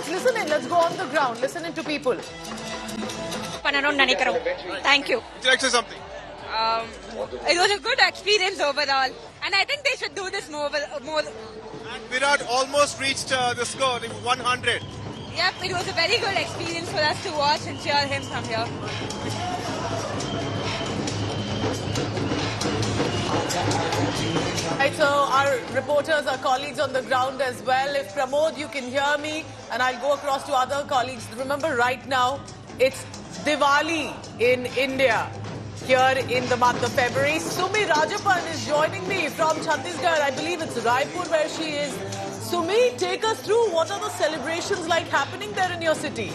let's listen in. Let's go on the ground. Listen in to people. Thank you. Would you like to say something? It was a good experience overall, and I think they should do this more. And Virat almost reached the score, 100. Yep, it was a very good experience for us to watch and cheer him from here. Right, so our reporters, our colleagues on the ground as well. If Pramod, you can hear me, and I'll go across to other colleagues. Remember, right now, it's Diwali in India, here in the month of February. Sumi Rajapan is joining me from Chhattisgarh. I believe it's Raipur where she is. Sumi, take us through what are the celebrations like happening there in your city?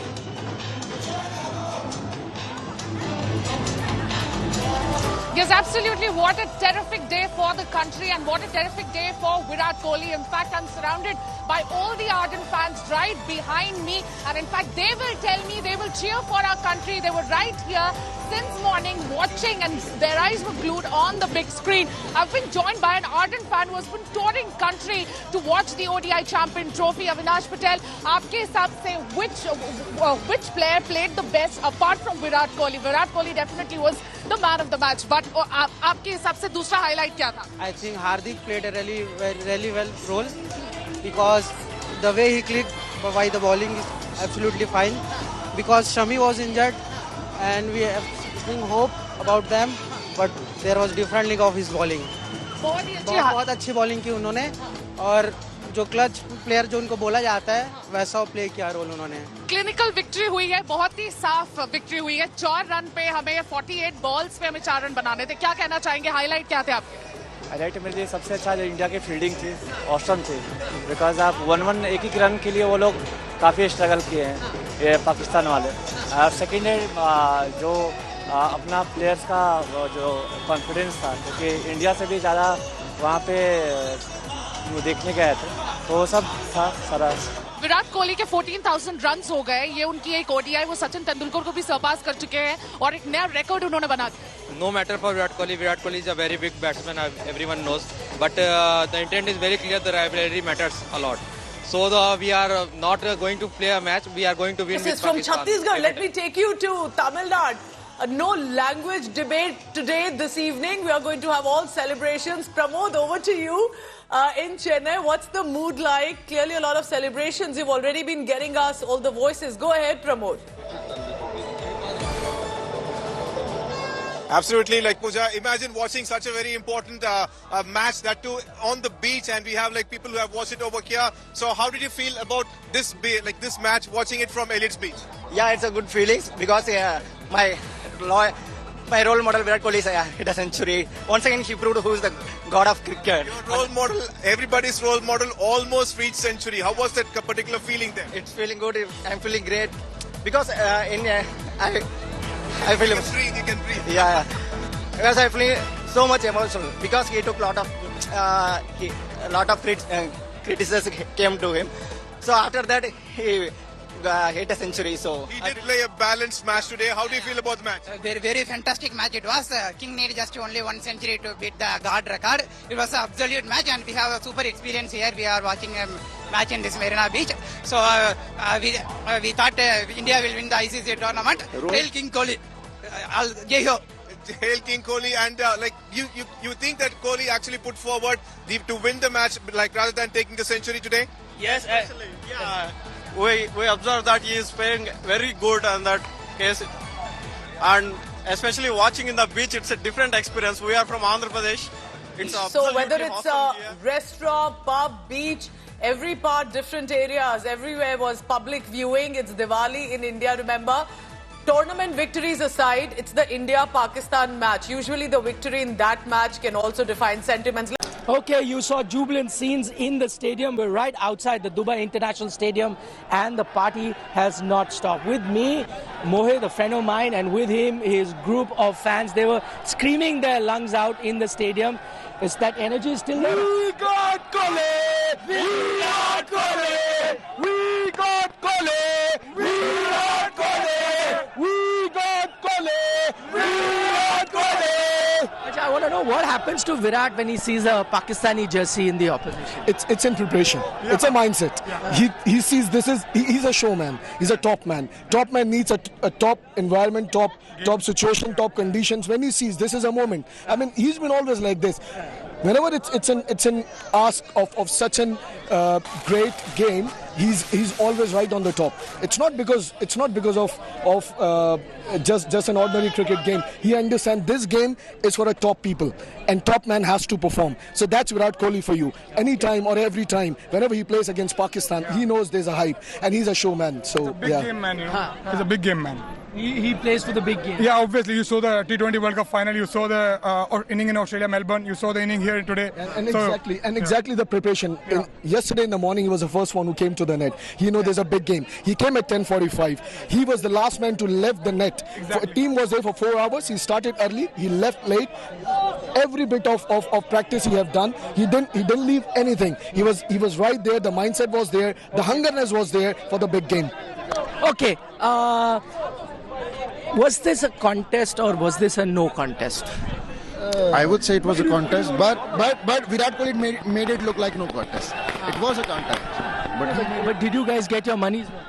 Yes, absolutely. What a terrific day for the country and what a terrific day for Virat Kohli. In fact, I'm surrounded by all the ardent fans right behind me. And in fact, they will tell me, they will cheer for our country. They were right here since morning watching and their eyes were glued on the big screen. I've been joined by an ardent fan who has been touring country to watch the ODI Champion Trophy. Avinash Patel, आपके हिसाब से which player played the best apart from Virat Kohli? Virat Kohli definitely was the man of the match. But आपके हिसाब से दूसरा highlight क्या था? I think Hardik played a really well role because the way he clicked by the bowling is absolutely fine. Because Shami was injured and we have hope about them, but there was different league of his bowling. बहुत अच्छी bowling की उन्होंने और जो clutch player जो उनको बोला जाता है वैसा प्ले किया रोल उन्होंने. क्लिनिकल विक्ट्री हुई है, बहुत ही साफ विक्ट्री हुई है. 4 रन पे हमें 48 बॉल्स पे हमें 4 रन बनाने थे. क्या कहना चाहेंगे, हाईलाइट क्या थे आपके? हाईलाइट मेरे लिए सबसे अच्छा जो इंडिया की फील्डिंग थी, ऑसम थी. बिकॉज आप 1-1 एक ही रन के लिए वो लोग काफ़ी स्ट्रगल किए हैं ये पाकिस्तान वाले. और सेकेंड है जो अपना प्लेयर्स का जो कॉन्फिडेंस था, क्योंकि इंडिया से भी ज़्यादा वहाँ पे देखने गए थे, तो वो सब था सारा. विराट कोहली के 14,000 रन हो गए. ये उनकी एक ओडीआई वो सचिन तेंदुलकर को भी सरपास कर चुके हैं और एक नया रिकॉर्ड उन्होंने बना दिया. No matter for Virat Kohli is a very big batsman, everyone knows. But the intent is very clear, the rivalry matters a lot. So we are not going to play a match, we are going to win This with is from Pakistan. Chhattisgarh. Let me take you to Tamil Nadu. No language debate today, this evening. We are going to have all celebrations. Pramod, over to you. In Chennai, what's the mood like? Clearly a lot of celebrations. You've already been getting us all the voices. Go ahead, Pramod. Absolutely, like Pooja, imagine watching such a very important match, that too on the beach, and we have like people who have watched it over here. So how did you feel about this match, watching it from Elliot's Beach? Yeah, it's a good feeling because my role model Virat Kohli hit a century. Once again, he proved who is the god of cricket. Your role model, everybody's role model, almost reached century. How was that particular feeling there? It's feeling good. I'm feeling great because I feel. You can breathe. You can breathe. Yeah, because I feel so much emotional because he took a lot of criticism came to him. So after that, he hit a century. So he did play a balanced match today. How do you feel about the match? Very, very fantastic match it was. King needed just only 1 century to beat the guard record. It was an absolute match and we have a super experience here. We are watching a match in this Marina Beach. So we thought India will win the ICC tournament. Hail King Kohli. Jai Ho. Hail King Kohli. And you think that Kohli actually put forward to win the match, like rather than taking the century today? Yes, actually, yeah. We observe that he is playing very good on that case, and especially watching in the beach, it's a different experience. We are from Andhra Pradesh. It's so whether it's awesome a restaurant, pub, beach, every part, different areas, everywhere was public viewing. It's Diwali in India, remember. Tournament victories aside, it's the India-Pakistan match. Usually the victory in that match can also define sentiments. Okay, you saw jubilant scenes in the stadium. We're right outside the Dubai International Stadium and the party has not stopped. With me, Mohit, a friend of mine, and with him, his group of fans. They were screaming their lungs out in the stadium. Is that energy still there? We got Kohli! We got Kohli! We got Kohli! We got Kohli! We got Kohli! We got Kohli! अच्छा, want to know what happens to Virat when he sees a Pakistani jersey in the opposition. It's in preparation. Yeah. It's a mindset. Yeah. He sees he's a showman. He's a top man. Top man needs a top environment, top situation, top conditions. When he sees this is a moment. I mean, he's been always like this. Whenever it's an ask of such an great game, he's always right on the top. It's not because of just an ordinary cricket game. He understands this game is for a top people, and top man has to perform. So that's Virat Kohli for you. Anytime or every time, whenever he plays against Pakistan, he knows there's a hype, and he's a showman. So it's a big game man, you know. He's a big game man. He plays for the big game. Yeah, obviously. You saw the T20 World Cup final. You saw the inning in Australia, Melbourne. You saw the inning here today. Exactly the preparation. Yeah. Yesterday in the morning, he was the first one who came to the net. He knows there's a big game. He came at 10:45. He was the last man to leave the net. Exactly. The team was there for 4 hours. He started early. He left late. Every bit of practice he have done. He didn't leave anything. He was right there. The mindset was there. The hungerness was there for the big game. Okay. Was this a contest or was this a no contest? I would say it was a contest, but Virat Kohli made it look like no contest. It was a contest. But did you guys get your money's worth?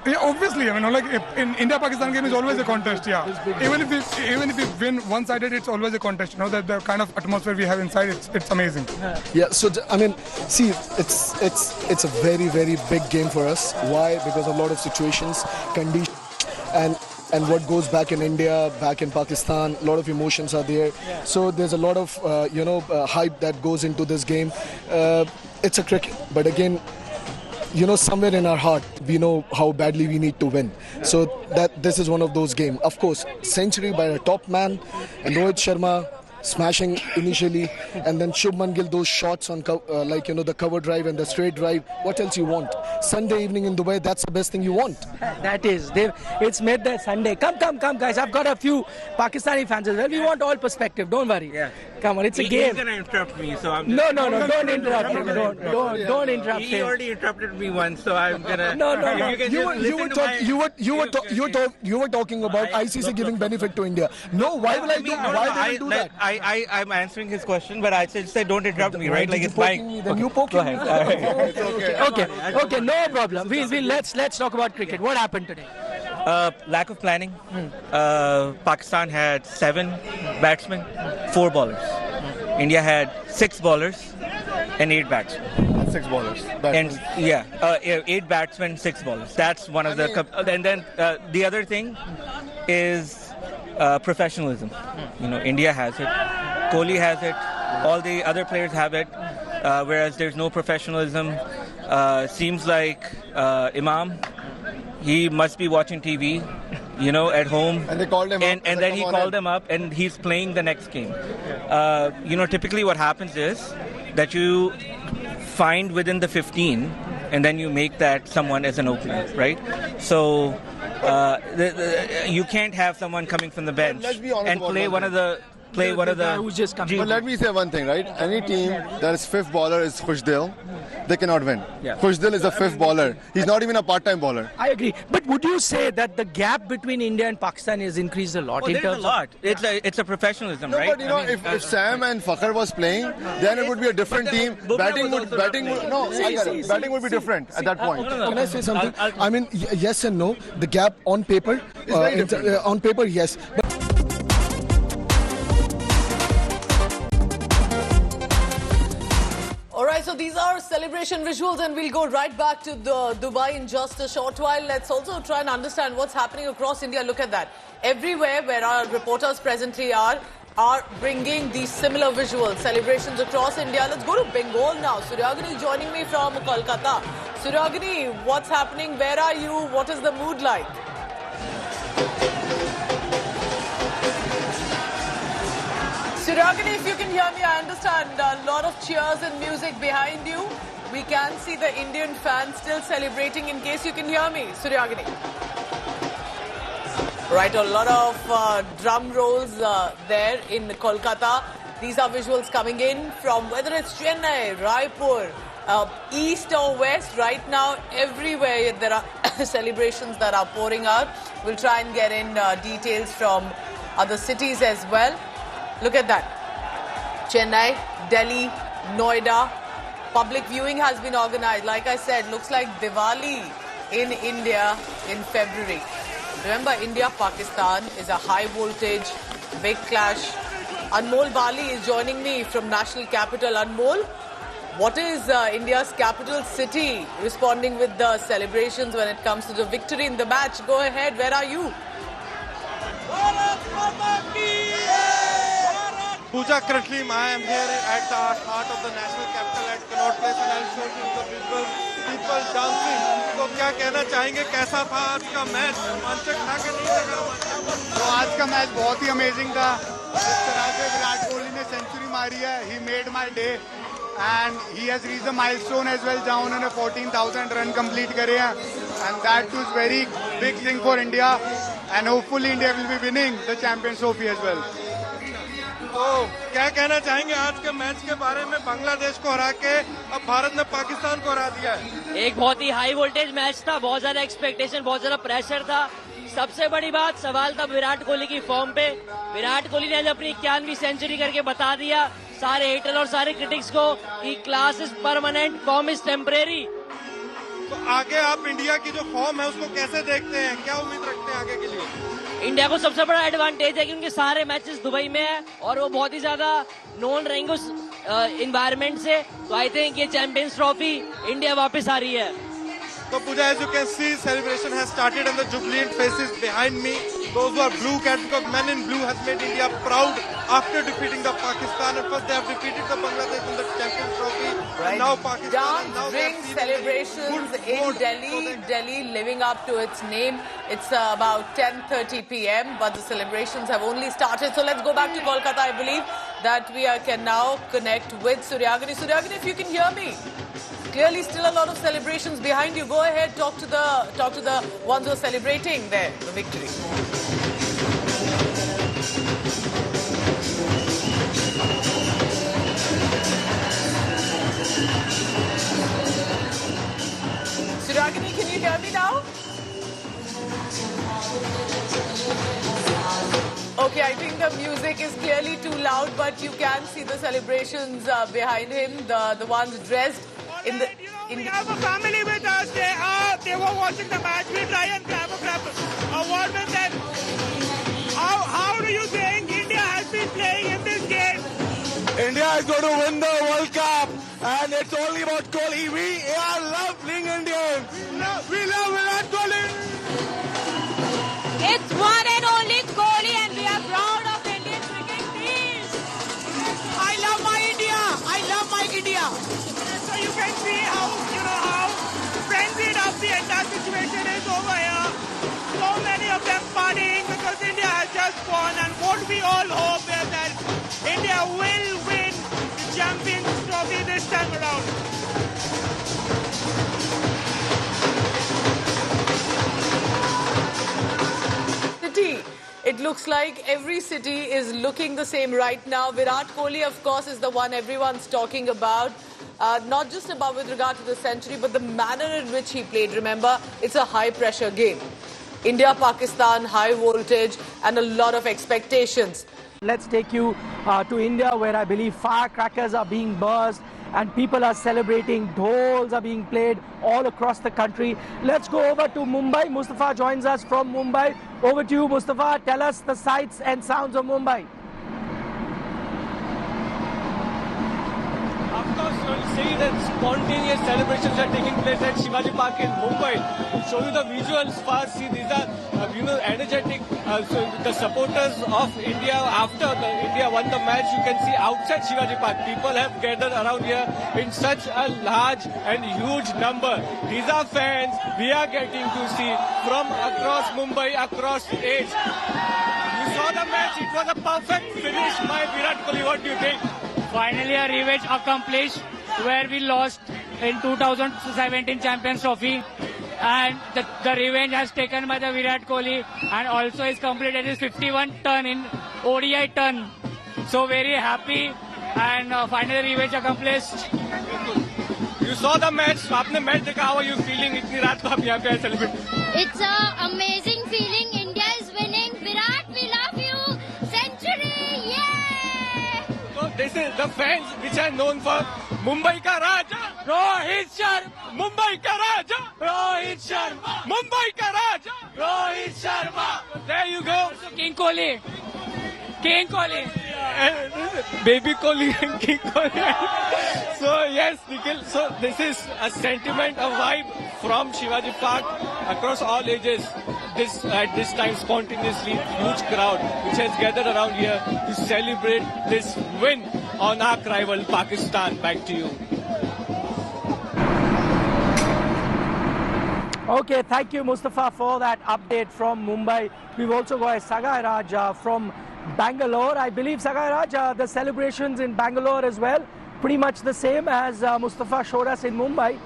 Yeah, obviously. I mean, like in India-Pakistan game is always a contest. Yeah, even if we win one-sided, it's always a contest. You know that the kind of atmosphere we have inside, it's amazing. Yeah. So I mean, see, it's a very very big game for us. Why? Because of a lot of situations, conditions, and what goes back in India, back in Pakistan, a lot of emotions are there. Yeah. So there's a lot of hype that goes into this game. It's a cricket, but again, somewhere in our heart, we know how badly we need to win. So that this is one of those games. Of course, century by a top man, and Rohit Sharma smashing initially, and then Shubman Gill, those shots on the cover drive and the straight drive. What else you want? Sunday evening in Dubai, that's the best thing you want. That is, it's made that Sunday. Come guys, I've got a few Pakistani fans as well. We want all perspective, don't worry. Yeah. Come on, it's a game. He's going to interrupt me, so I'm just... No, don't interrupt him. Don't interrupt him. He already interrupted me once, so I'm going to... No. You were talking about ICC giving benefit to India. No, why will I do that? I'm answering his question, but I said don't interrupt me, right? Like it's mine. Then you poke me. Okay, no problem. Let's talk about cricket. What happened today? Lack of planning. Pakistan had 7 batsmen, 4 bowlers. India had 6 bowlers and 8 batsmen. 6 bowlers. 8 batsmen, 6 bowlers. That's one of the. And then the other thing is professionalism. India has it. Kohli has it. All the other players have it. Whereas there's no professionalism. Seems like Imam, he must be watching TV, at home. And they called him up. And then he called them up and he's playing the next game. Typically what happens is that you find within the 15 and then you make that someone as an opener, right? So you can't have someone coming from the bench and play one of the... who's just coming. But let me say one thing, right? Any team that is 5th bowler is Khushdil, they cannot win. Yeah. Khushdil is a 5th bowler. He's not even a part-time bowler. I agree. But would you say that the gap between India and Pakistan has increased a lot? There's a lot. It's a professionalism, no, right? But if Sam and Fakhar was playing, then it would be a different team. Batting would be different at that point. Can I say something? I mean, yes and no. The gap on paper, on paper, yes. But Alright, so these are celebration visuals and we'll go right back to the Dubai in just a short while. Let's also try and understand what's happening across India. Look at that. Everywhere where our reporters presently are bringing these similar visuals, celebrations across India. Let's go to Bengal now. Suryagini joining me from Kolkata. Suryagini, what's happening? Where are you? What is the mood like? Suryagini, if you can hear me, I understand a lot of cheers and music behind you. We can see the Indian fans still celebrating, in case you can hear me, Suryagini. Right, a lot of drum rolls there in Kolkata. These are visuals coming in from whether it's Chennai, Raipur, east or west. Right now, everywhere there are celebrations that are pouring out. We'll try and get in details from other cities as well. Look at that. Chennai, Delhi, Noida. Public viewing has been organized. Like I said, looks like Diwali in India in February. Remember, India-Pakistan is a high-voltage, big clash. Anmol Bali is joining me from national capital. Anmol, what is India's capital city responding with the celebrations when it comes to the victory in the match? Go ahead, where are you? Pooja, currently I am here at the heart of the national capital at Connaught Place and I'll show you the visual people dancing. तो क्या कहना चाहेंगे, कैसा था आज का match? रोमांचक था कि नहीं लगा? तो आज का मैच बहुत ही अमेजिंग था. जिस तरह से विराट कोहली ने सेंचुरी मारी है, he made my day and he has reached a milestone as well. जहाँ उन्होंने 14,000 रन कंप्लीट करे हैं and that too is very big thing for India and hopefully India will be winning the Champions Trophy as well. तो क्या कहना चाहेंगे आज के मैच के बारे में? बांग्लादेश को हरा के अब भारत ने पाकिस्तान को हरा दिया है. एक बहुत ही हाई वोल्टेज मैच था, बहुत ज्यादा एक्सपेक्टेशन, बहुत ज्यादा प्रेशर था. सबसे बड़ी बात सवाल था विराट कोहली की फॉर्म पे. विराट कोहली ने आज अपनी 91वीं सेंचुरी करके बता दिया सारे हेटर और सारे क्रिटिक्स को कि class is permanent, form is temporary. तो आगे आप इंडिया की जो फॉर्म है उसको कैसे देखते हैं? क्या उम्मीद रखते हैं आगे के लिए? इंडिया को सबसे बड़ा एडवांटेज है कि उनके सारे मैचेस दुबई में है और वो बहुत ही ज्यादा नोन रहेंगे उस इन्वायरमेंट से. तो आई थिंक ये चैंपियंस ट्रॉफी इंडिया वापस आ रही है. So Pooja, as you can see, celebration has started and the jubilant faces behind me. Those who are blue caps, because men in blue has made India proud after defeating the Pakistan. And first they have defeated the Bangladesh in the Champions Trophy. Right. And now Pakistan. Dance brings celebrations in Delhi. Delhi living up to its name. It's about 10:30 p.m. but the celebrations have only started. So let's go back to Kolkata. I believe that we can now connect with Suryagini. Suryagini, if you can hear me. Clearly still a lot of celebrations behind you. Go ahead, talk to the ones who are celebrating there, the victory. Suryagini, can you hear me now? Okay, I think the music is clearly too loud, but you can see the celebrations behind him, the ones dressed in the... We have a family with us. They were watching the match. We try and grab a word with them. How do you think India has been playing in this game? India is going to win the World Cup, and it's only about Kohli. We are loving Indians. We love Virat Kohli. It's one and only Kohli, and we are proud of Indian cricket team. I love my India. I love my India. So you can see how frenzied up the entire situation is over here. So many of them partying because India has just won, and what we all hope is that India will win the Champions Trophy this time around. It looks like every city is looking the same right now. Virat Kohli, of course, is the one everyone's talking about. Not just about with regard to the century, but the manner in which he played. Remember, it's a high-pressure game. India-Pakistan, high voltage, and a lot of expectations. Let's take you to India, where I believe firecrackers are being burst and people are celebrating. Dhols are being played all across the country. Let's go over to Mumbai. Mustafa joins us from Mumbai. Over to you, Mustafa. Tell us the sights and sounds of Mumbai. Of course, you'll see that spontaneous celebrations are taking place at Shivaji Park in Mumbai. To show you the visuals first, see these are, energetic. So the supporters of India, after India won the match, you can see outside Shivaji Park, people have gathered around here in such a large and huge number. These are fans we are getting to see from across Mumbai, across age. You saw the match, it was a perfect finish by Virat Kohli. What do you think? Finally a revenge accomplished where we lost in 2017 Champions Trophy, and the revenge has taken by the Virat Kohli, and also is completed his 51 ton in ODI ton. So very happy, and finally revenge accomplished. You saw the match, आपने match देखा, how are you feeling? इतनी रात को आप यहाँ पे celebrate? It's an amazing feeling. India is winning. Virat, we love you. Century, yeah! So this is the fans which are known for Mumbai ka Raja, Rohit Sharma. Mumbai ka Raja, Rohit Sharma. Mumbai ka Raja, Rohit Sharma. There you go. King Kohli. King Kohli. Baby Kohli and King Kohli. So yes, Nikhil. So this is a sentiment, a vibe from Shivaji Park across all ages. At this time, spontaneously, huge crowd which has gathered around here to celebrate this win on our rival Pakistan. Back to you. Okay, thank you, Mustafa, for that update from Mumbai. We've also got Sagai Raj from Bangalore. I believe, Sagai Raj, the celebrations in Bangalore as well, pretty much the same as Mustafa showed us in Mumbai.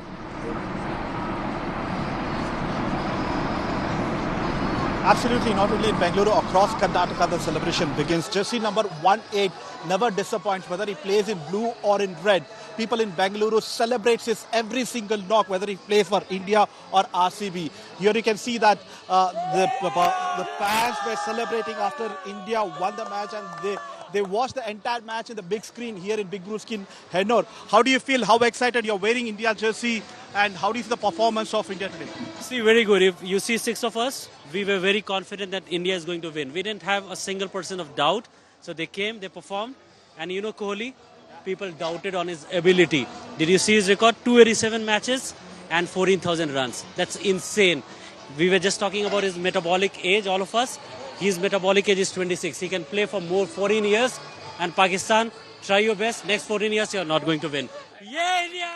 Absolutely, not only in Bangalore, across Karnataka the celebration begins. Jersey number 18 never disappoints, whether he plays in blue or in red. People in Bangalore celebrates his every single knock, whether he plays for India or RCB. Here you can see that the fans were celebrating after India won the match, and they watched the entire match in the big screen here in Big Blue Skin, Hennur. How do you feel? How excited you're wearing India jersey, and how do you see the performance of India today? See, very good. If you see 6 of us, we were very confident that India is going to win. We didn't have a single % of doubt. So they came, they performed. And you know Kohli, people doubted on his ability. Did you see his record? 287 matches and 14,000 runs. That's insane. We were just talking about his metabolic age, all of us. His metabolic age is 26. He can play for more 14 years. And Pakistan, try your best. Next 14 years, you're not going to win. Yeah, India!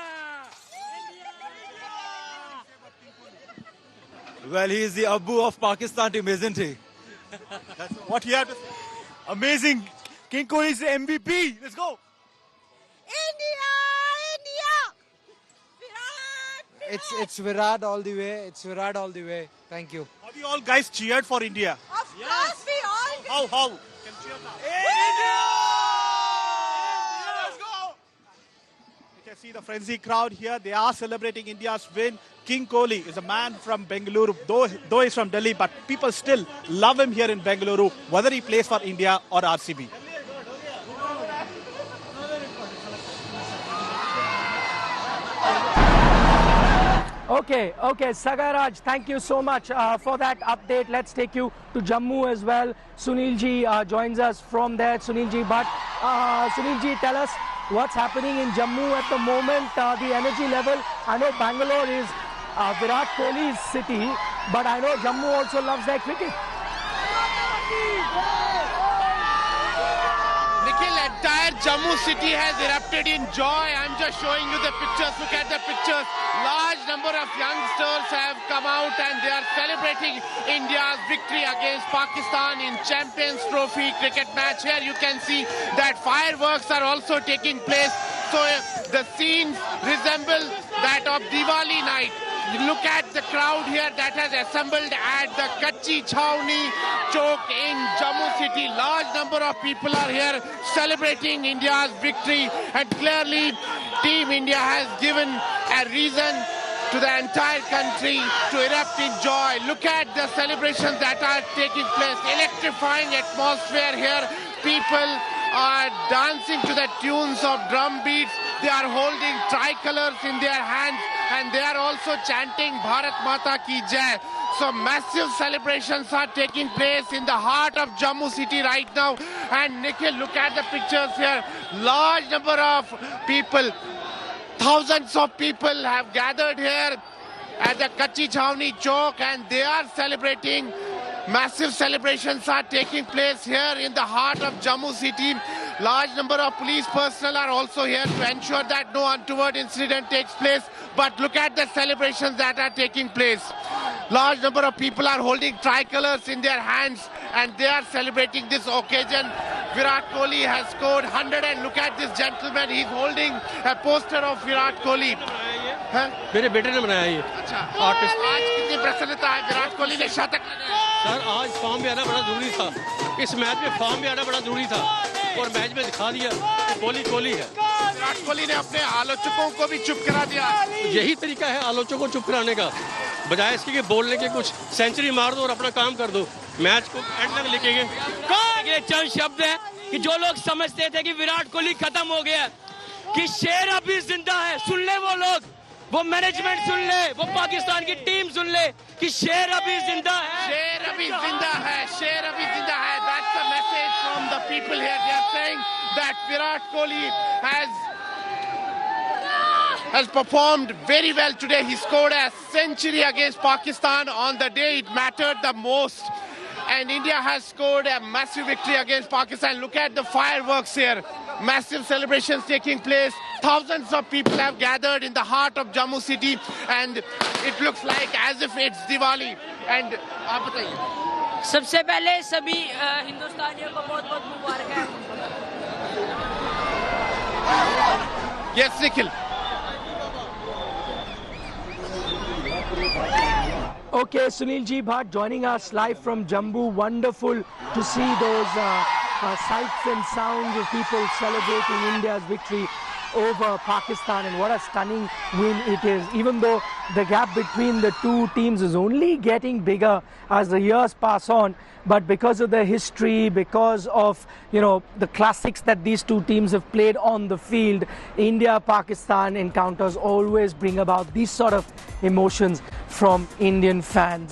Well, he is the Abu of Pakistan team, isn't he? That's what you have to say. Amazing. King Kohli is the MVP. Let's go. It's Virat all the way. It's Virat all the way. Thank you. Have you all guys cheered for India? Of course, we all. How? Can cheer now. Let's go. You can see the frenzy crowd here. They are celebrating India's win. King Kohli is a man from Bengaluru, though he's from Delhi, but people still love him here in Bengaluru, whether he plays for India or RCB. Okay, Sagai Raj, thank you so much for that update. Let's take you to Jammu as well. Sunil Ji joins us from there. Sunil Ji, tell us what's happening in Jammu at the moment, the energy level. I know Bangalore is Virat Kohli's city, but I know Jammu also loves their cricket. Nikhil, entire Jammu city has erupted in joy. I'm just showing you the pictures. Look at the pictures. Large number of youngsters have come out and they are celebrating India's victory against Pakistan in Champions Trophy cricket match. Here you can see that fireworks are also taking place. So the scenes resemble that of Diwali night. Look at the crowd here that has assembled at the Kachi Chhauni Chowk in Jammu city. Large number of people are here celebrating India's victory, and clearly Team India has given a reason to the entire country to erupt in joy. Look at the celebrations that are taking place. Electrifying atmosphere here. People are dancing to the tunes of drum beats. They are holding tricolors in their hands, and they are also chanting Bharat Mata Ki Jai. So massive celebrations are taking place in the heart of Jammu city right now. And Nikhil, look at the pictures here. Large number of people, thousands of people have gathered here at the Kachi Chhauni Chowk, and they are celebrating. Massive celebrations are taking place here in the heart of Jammu city. Large number of police personnel are also here to ensure that no untoward incident takes place. But look at the celebrations that are taking place. Large number of people are holding tricolors in their hands, and they are celebrating this occasion. Virat Kohli has scored 100, and look at this gentleman. He's holding a poster of Virat Kohli. मेरे बेटे ने बनाया ये। अच्छा, आज कितनी प्रसन्नता है, विराट कोहली ने शतक लगाया। सर आज फॉर्म में आना बड़ा जरूरी था, इस मैच में फॉर्म में आना बड़ा जरूरी था, और मैच में दिखा दिया कि कोहली है। विराट कोहली ने अपने आलोचकों को भी चुप करा दिया। यही तरीका है आलोचकों को चुप कराने का, बजाय इसके कि बोलने के कुछ सेंचुरी मार दो और अपना काम कर दो, मैच को एंड तक लेके गए। चंद शब्द है कि जो लोग समझते थे कि विराट कोहली खत्म हो गया, कि शेर अभी जिंदा है, सुन ले वो लोग, वो मैनेजमेंट सुन ले, वो पाकिस्तान की टीम सुन ले कि शेर अभी जिंदा है, शेर अभी जिंदा है, शेर अभी जिंदा है. That's the message from the people here. They are saying that Virat Kohli has performed very well today. He scored a century against Pakistan on the day it mattered the most. And India has scored a massive victory against Pakistan. Look at the fireworks here. Massive celebrations taking place. Thousands of people have gathered in the heart of Jammu city. And it looks like as if it's Diwali. And आप बताइए. सबसे पहले सभी हिंदुस्तानियों को बहुत-बहुत मुबारक है. Yes, Nikhil. Okay, Sunil Ji Bhatt joining us live from Jammu. Wonderful to see those sights and sounds of people celebrating India's victory over Pakistan, and what a stunning win it is. Even though the gap between the two teams is only getting bigger as the years pass on, but because of the history, because of, you know, the classics that these two teams have played on the field, India-Pakistan encounters always bring about these sort of emotions from Indian fans.